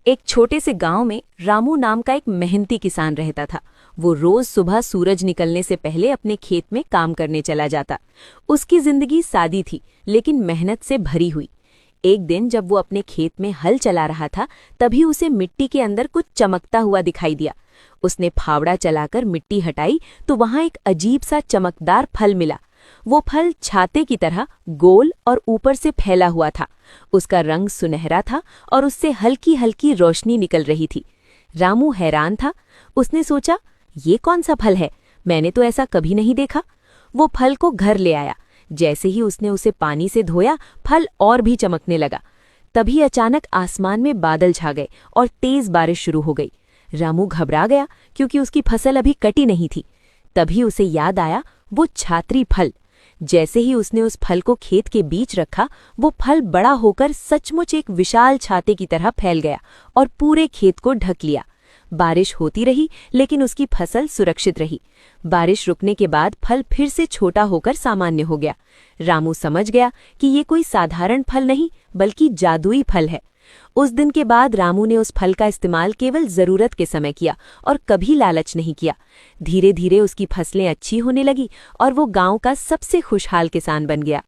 एक छोटे से गांव में रामू नाम का एक मेहनती किसान रहता था। वो रोज सुबह सूरज निकलने से पहले अपने खेत में काम करने चला जाता। उसकी जिंदगी सादी थी, लेकिन मेहनत से भरी हुई। एक दिन जब वो अपने खेत में हल चला रहा था, तभी उसे मिट्टी के अंदर कुछ चमकता हुआ दिखाई दिया। उसने फावड़ा चलाकर मिट्टी हटाई तो वहां एक अजीब सा चमकदार फल मिला। वो फल छाते की तरह गोल और ऊपर से फैला हुआ था। उसका रंग सुनहरा था और उससे हल्की हल्की रोशनी निकल रही थी। रामू हैरान था। उसने सोचा, ये कौन सा फल है? मैंने तो ऐसा कभी नहीं देखा। वो फल को घर ले आया। जैसे ही उसने उसे पानी से धोया, फल और भी चमकने लगा। तभी अचानक आसमान में बादल छा गए और तेज बारिश शुरू हो गई। रामू घबरा गया क्योंकि उसकी फसल अभी कटी नहीं थी। तभी उसे याद आया वो छात्री फल। जैसे ही उसने उस फल को खेत के बीच रखा, वो फल बड़ा होकर सचमुच एक विशाल छाते की तरह फैल गया और पूरे खेत को ढक लिया। बारिश होती रही, लेकिन उसकी फसल सुरक्षित रही। बारिश रुकने के बाद फल फिर से छोटा होकर सामान्य हो गया। रामू समझ गया कि ये कोई साधारण फल नहीं, बल्कि जादुई फल है। उस दिन के बाद रामू ने उस फल का इस्तेमाल केवल जरूरत के समय किया और कभी लालच नहीं किया। धीरे धीरे उसकी फसलें अच्छी होने लगी और वो गांव का सबसे खुशहाल किसान बन गया।